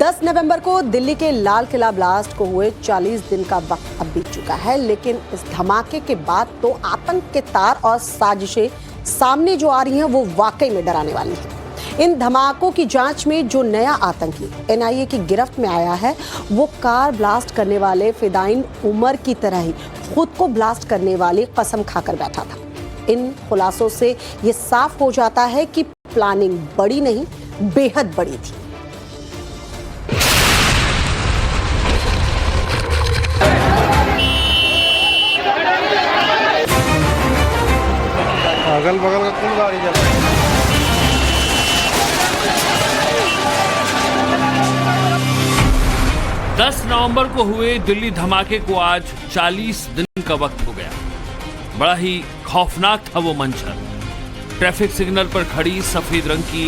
10 नवंबर को दिल्ली के लाल किला ब्लास्ट को हुए 40 दिन का वक्त अब बीत चुका है, लेकिन इस धमाके के बाद तो आतंक के तार और साजिशें सामने जो आ रही हैं वो वाकई में डराने वाली हैं। इन धमाकों की जांच में जो नया आतंकी एनआईए की गिरफ्त में आया है वो कार ब्लास्ट करने वाले फिदाइन उमर की तरह ही खुद को ब्लास्ट करने वाली कसम खाकर बैठा था। इन खुलासों से ये साफ हो जाता है कि प्लानिंग बड़ी नहीं बेहद बड़ी थी। अगल बगल का कौन गाड़ी चल रहा है? दस नवंबर को हुए दिल्ली धमाके को आज 40 दिन का वक्त हो गया। बड़ा ही खौफनाक था वो मंजर। ट्रैफिक सिग्नल पर खड़ी सफेद रंग की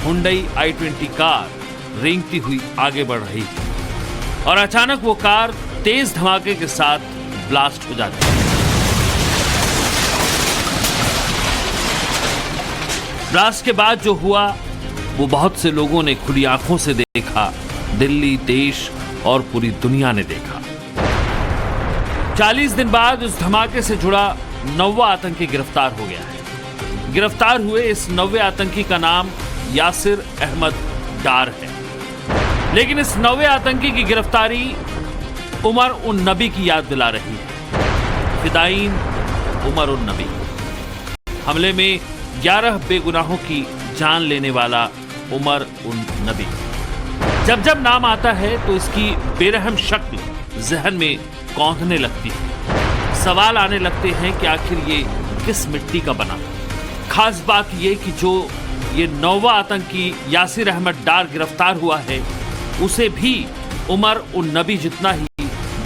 हुंडई i20 कार रेंगती हुई आगे बढ़ रही थी और अचानक वो कार तेज धमाके के साथ ब्लास्ट हो जाती है। ब्लास्ट के बाद जो हुआ वो बहुत से लोगों ने खुली आंखों से देखा, दिल्ली, देश और पूरी दुनिया ने देखा। 40 दिन बाद उस धमाके से जुड़ा 9वां आतंकी गिरफ्तार हो गया है। गिरफ्तार हुए इस 9वें आतंकी का नाम यासिर अहमद डार है। लेकिन इस 9वें आतंकी की गिरफ्तारी उमर उन नबी की याद दिला रही है। फिदाइन उमर उन नबी हमले में 11 बेगुनाहों की जान लेने वाला उमर उन नबी। जब जब नाम आता है तो इसकी बेरहम शक्ल जहन में कौंधने लगती है। सवाल आने लगते हैं कि आखिर ये किस मिट्टी का बना। खास बात ये कि जो ये 9वां आतंकी यासिर अहमद डार गिरफ्तार हुआ है उसे भी उमर उन नबी जितना ही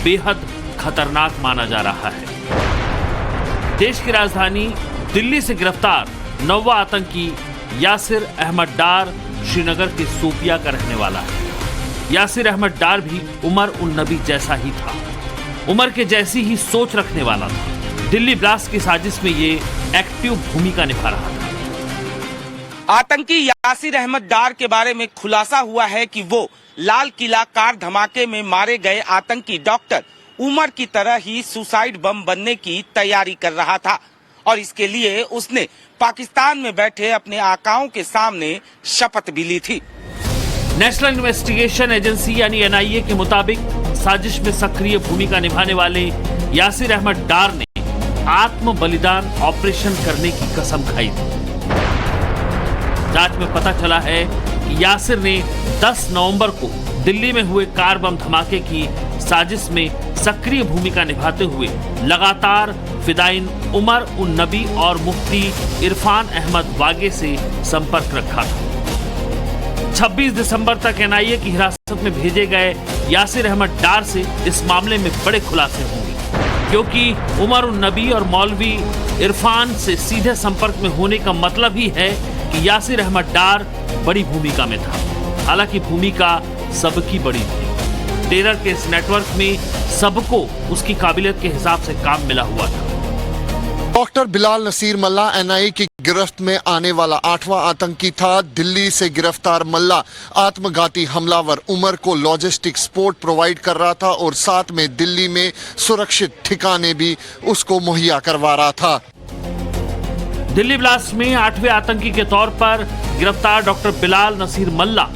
बेहद खतरनाक माना जा रहा है। देश की राजधानी दिल्ली से गिरफ्तार 9वां आतंकी यासिर अहमद डार श्रीनगर के सोपिया का रहने वाला है। यासिर अहमद डार भी उमर उन नबी जैसा ही था, उमर के जैसी ही सोच रखने वाला था। दिल्ली ब्लास्ट की साजिश में ये एक्टिव भूमिका निभा रहा था। आतंकी यासिर अहमद डार के बारे में खुलासा हुआ है कि वो लाल किला कार धमाके में मारे गए आतंकी डॉक्टर उमर की तरह ही सुसाइड बम बनने की तैयारी कर रहा था और इसके लिए उसने पाकिस्तान में बैठे अपने आकाओं के सामने शपथ भी ली थी। नेशनल इन्वेस्टिगेशन एजेंसी यानी एनआईए के मुताबिक साजिश में सक्रिय भूमिका निभाने वाले यासिर अहमद डार ने आत्म बलिदान ऑपरेशन करने की कसम खाई थी। जांच में पता चला है कि यासिर ने 10 नवंबर को दिल्ली में हुए कार बम धमाके की साजिश में सक्रिय भूमिका निभाते हुए लगातार फिदाइन उमर उन नबी और मुफ्ती इरफान अहमद वागे से संपर्क रखा था। 26 दिसंबर तक एनआईए की हिरासत में भेजे गए यासिर अहमद डार से इस मामले में बड़े खुलासे होंगे, क्योंकि उमर उन नबी और मौलवी इरफान से सीधे संपर्क में होने का मतलब ही है कि यासिर अहमद डार बड़ी भूमिका में था। हालांकि भूमिका सबकी बड़ी थी। टेरर के इस नेटवर्क में सबको उसकी काबिलियत के हिसाब से काम मिला हुआ था। डॉक्टर बिलाल नसीर मल्ला एनआईए की गिरफ्त में आने वाला 8वां आतंकी था। दिल्ली से गिरफ्तार मल्ला आत्मघाती हमलावर उमर को लॉजिस्टिक सपोर्ट प्रोवाइड कर रहा था और साथ में दिल्ली में सुरक्षित ठिकाने भी उसको मुहैया करवा रहा था। दिल्ली ब्लास्ट में 8वें आतंकी के तौर पर गिरफ्तार डॉक्टर बिलाल नसीर मल्ला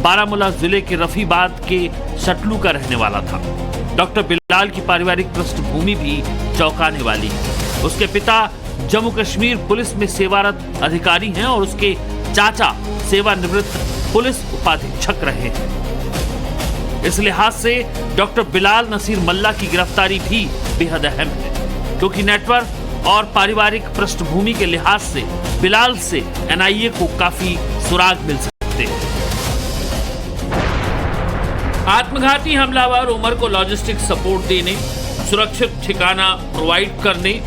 बारामूला जिले के रफीबाद के सटलू का रहने वाला था। डॉक्टर बिलाल की पारिवारिक पृष्ठभूमि भी चौंकाने वाली है। उसके पिता जम्मू कश्मीर पुलिस में सेवारत अधिकारी हैं और उसके चाचा सेवानिवृत्त पुलिस उपाधीक्षक रहे हैं। इस लिहाज से डॉक्टर बिलाल नसीर मल्ला की गिरफ्तारी भी बेहद अहम है, क्योंकि नेटवर्क और पारिवारिक पृष्ठभूमि के लिहाज से बिलाल से एनआईए को काफी सुराग मिल सकते हैं। आत्मघाती हमलावर उमर को लॉजिस्टिक सपोर्ट देने, सुरक्षित ठिकाना प्रोवाइड करने,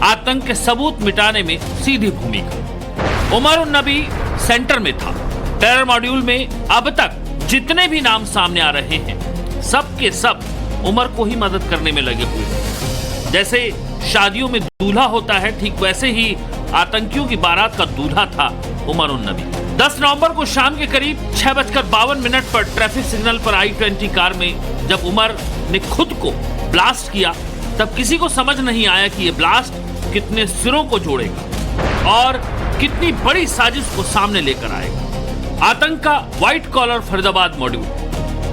आतंक के सबूत मिटाने में सीधी भूमिका। उमर उन नबी सेंटर में था। टेरर मॉड्यूल में अब तक जितने भी नाम सामने आ रहे हैं सब के सब उमर को ही मदद करने में लगे हुए हैं। जैसे शादियों में दूल्हा होता है, ठीक वैसे ही आतंकियों की बारात का दूल्हा था उमर उन नबी। 10 नवंबर को शाम के करीब 6:52 पर ट्रैफिक सिग्नल पर I-20 कार में जब उमर ने खुद को ब्लास्ट किया, तब किसी को समझ नहीं आया कि यह ब्लास्ट कितने सिरों को जोड़ेगा और कितनी बड़ी साजिश को सामने लेकर आएगा। आतंक का व्हाइट कॉलर फरीदाबाद मॉड्यूल,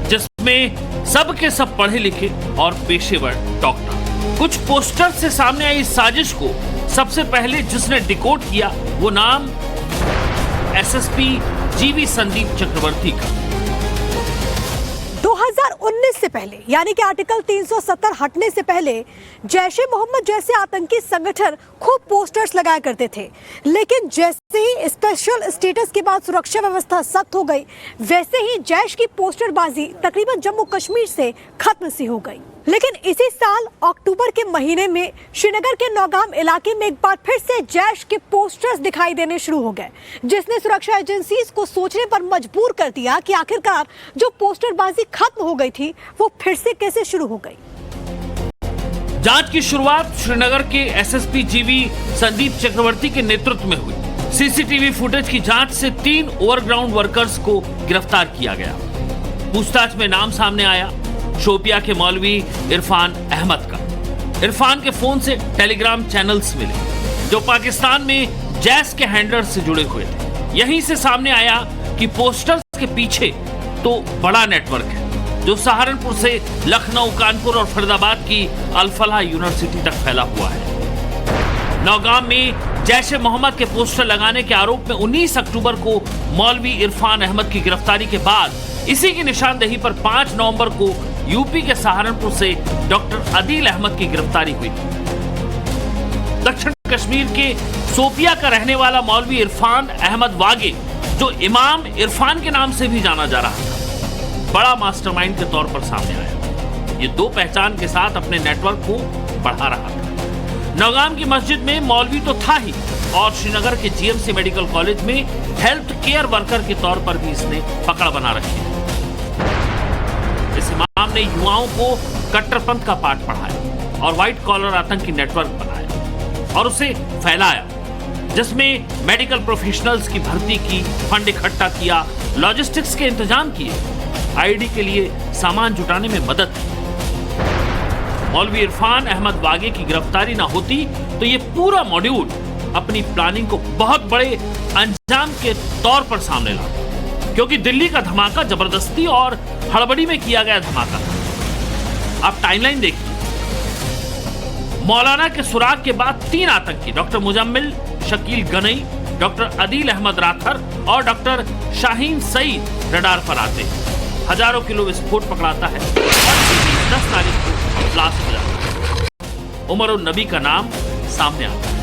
जिसमें सब के सब पढ़े लिखे और पेशेवर डॉक्टर। कुछ पोस्टर से सामने आई इस साजिश को सबसे पहले जिसने डिकोड किया वो नाम एसएसपी जीवी संदीप चक्रवर्ती का। 2019 से पहले यानी कि आर्टिकल 370 हटने से पहले जैश ए मोहम्मद जैसे आतंकी संगठन खूब पोस्टर्स लगाया करते थे, लेकिन जैसे ही स्पेशल स्टेटस के बाद सुरक्षा व्यवस्था सख्त हो गई, वैसे ही जैश की पोस्टरबाजी तकरीबन जम्मू कश्मीर से खत्म सी हो गई। लेकिन इसी साल अक्टूबर के महीने में श्रीनगर के नौगाम इलाके में एक बार फिर से जैश के पोस्टर्स दिखाई देने शुरू हो गए, जिसने सुरक्षा एजेंसीज को सोचने पर मजबूर कर दिया कि आखिरकार जो पोस्टरबाजी खत्म हो गई थी वो फिर से कैसे शुरू हो गई। जांच की शुरुआत श्रीनगर के एसएसपी जीवी संदीप चक्रवर्ती के नेतृत्व में हुई। सीसीटीवी फुटेज की जांच से 3 ओवरग्राउंड वर्कर्स को गिरफ्तार किया गया। पूछताछ में नाम सामने आया शोपिया के मौलवी इरफान अहमद का। इरफान के फोन से टेलीग्राम चैनल्स मिले जो पाकिस्तान में जैश के हैंडलर से जुड़े हुए थे। यहीं से सामने आया कि पोस्टर्स के पीछे तो बड़ा नेटवर्क है जो सहारनपुर से लखनऊ, कानपुर और फरीदाबाद की अल-फलाह यूनिवर्सिटी तक फैला हुआ है। नौगाम में जैश ए मोहम्मद के पोस्टर लगाने के आरोप में 19 अक्टूबर को मौलवी इरफान अहमद की गिरफ्तारी के बाद इसी की निशानदेही पर 5 नवंबर को यूपी के सहारनपुर से डॉक्टर अदील अहमद की गिरफ्तारी हुई। दक्षिण कश्मीर के शोपिया का रहने वाला मौलवी इरफान अहमद वागे, जो इमाम इरफान के नाम से भी जाना जा रहा था, बड़ा मास्टरमाइंड के तौर पर सामने आया। ये 2 पहचान के साथ अपने नेटवर्क को बढ़ा रहा था। नौगाम की मस्जिद में मौलवी तो था ही और श्रीनगर के जीएमसी मेडिकल कॉलेज में हेल्थ केयर वर्कर के तौर पर भी इसने पकड़ बना रखी है। इस इमाम ने युवाओं को कट्टरपंथ का पाठ पढ़ाया और व्हाइट कॉलर आतंकी नेटवर्क बनाया और उसे फैलाया, जिसमें मेडिकल प्रोफेशनल्स की भर्ती की, फंड इकट्ठा किया, लॉजिस्टिक्स के इंतजाम किए, आईडी के लिए सामान जुटाने में मदद की। मौलवी इरफान अहमद वागे की गिरफ्तारी ना होती तो ये पूरा मॉड्यूल अपनी प्लानिंग को बहुत बड़े अंजाम के तौर पर सामने लाता, क्योंकि दिल्ली का धमाका जबरदस्ती और हड़बड़ी में किया गया धमाका था। आप टाइमलाइन देखिए। मौलाना के सुराग के बाद 3 आतंकी डॉक्टर मुजम्मिल शकील गनई, डॉक्टर अदील अहमद राथर और डॉक्टर शाहीन सईद रडार पर आते हैं। हजारों किलो विस्फोट पकड़ाता है और 10 तारीख को ब्लास्ट हो जाता है। उमर उन नबी का नाम सामने आता है।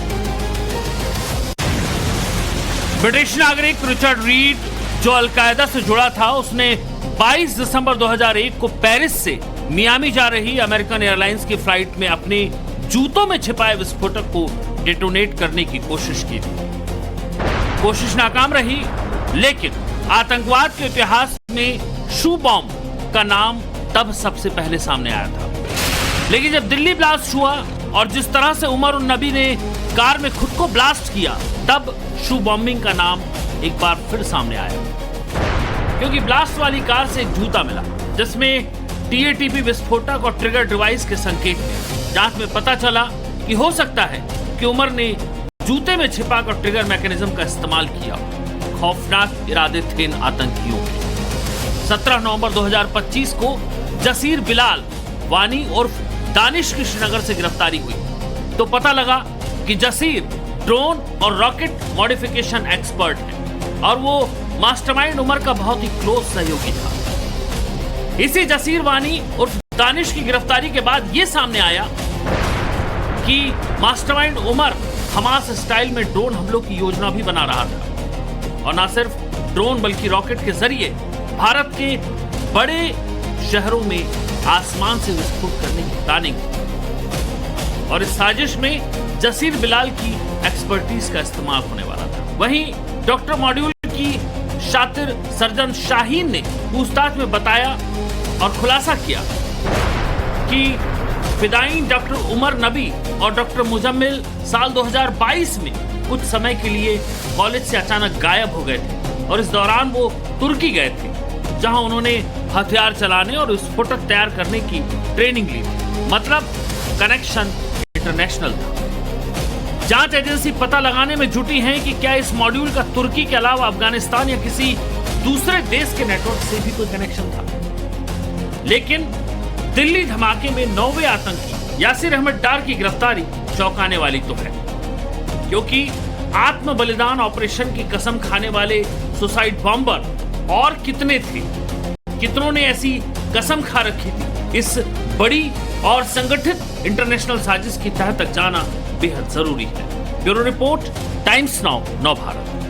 ब्रिटिश नागरिक रिचर्ड रीड, जो अलकायदा से जुड़ा था, उसने 22 दिसंबर 2001 को पेरिस से मियामी जा रही अमेरिकन एयरलाइंस की फ्लाइट में अपने जूतों में छिपाए विस्फोटक को डेटोनेट करने की कोशिश की थी। कोशिश नाकाम रही, लेकिन आतंकवाद के इतिहास में शू बॉम्ब का नाम तब सबसे पहले सामने आया था। लेकिन जब दिल्ली ब्लास्ट हुआ और जिस तरह से उमर उन नबी ने कार में खुद को ब्लास्ट किया, तब शू बॉम्बिंग का नाम एक बार फिर सामने आया, क्योंकि ब्लास्ट वाली कार से एक जूता मिला जिसमें टीएटीपी विस्फोटक और ट्रिगर डिवाइस के संकेत थे। जांच में पता चला कि हो सकता है कि उमर ने जूते में छिपाकर ट्रिगर मैकेनिज्म का इस्तेमाल किया। खौफनाक इरादे थे इन आतंकियों के। 17 नवंबर 2025 को जसीर बिलाल वानी और दानिश की श्रीनगर से गिरफ्तारी हुई तो पता लगा कि जसीर ड्रोन और रॉकेट मॉडिफिकेशन एक्सपर्ट है और वो मास्टरमाइंड उमर का बहुत ही क्लोज सहयोगी था। इसी जसीर वानी और दानिश की गिरफ्तारी के बाद ये सामने आया कि मास्टरमाइंड उमर हमास स्टाइल में ड्रोन हमलों की योजना भी बना रहा था और न सिर्फ ड्रोन बल्कि रॉकेट के जरिए भारत के बड़े शहरों में आसमान से विस्फोट करने की प्लानिंग। और इस साजिश में जसीर बिलाल की एक्सपर्टीज का इस्तेमाल होने वाला था। वहीं डॉक्टर मॉड्यूल की शातिर सर्जन शाहीन ने पूछताछ में बताया और खुलासा किया कि फिदायीन डॉक्टर उमर नबी और डॉक्टर मुजम्मिल साल 2022 में कुछ समय के लिए कॉलेज से अचानक गायब हो गए थे और इस दौरान वो तुर्की गए थे, जहां उन्होंने हथियार चलाने और विस्फोटक तैयार करने की ट्रेनिंग ली थी। मतलब कनेक्शन इंटरनेशनल था। जांच एजेंसी पता लगाने में जुटी है कि क्या इस मॉड्यूल का तुर्की के अलावा अफगानिस्तान या किसी दूसरे देश के नेटवर्क से भी कोई कनेक्शन था। लेकिन दिल्ली धमाके में 9वें आतंकी यासिर अहमद डार की गिरफ्तारी चौंकाने वाली तो है, क्योंकि आत्म बलिदान ऑपरेशन की कसम खाने वाले सुसाइड बॉम्बर और कितने थे, कितनों ने ऐसी कसम खा रखी थी। इस बड़ी और संगठित इंटरनेशनल साजिश की तह तक जाना बेहद जरूरी है। ब्यूरो रिपोर्ट, टाइम्स नाउ, नव भारत।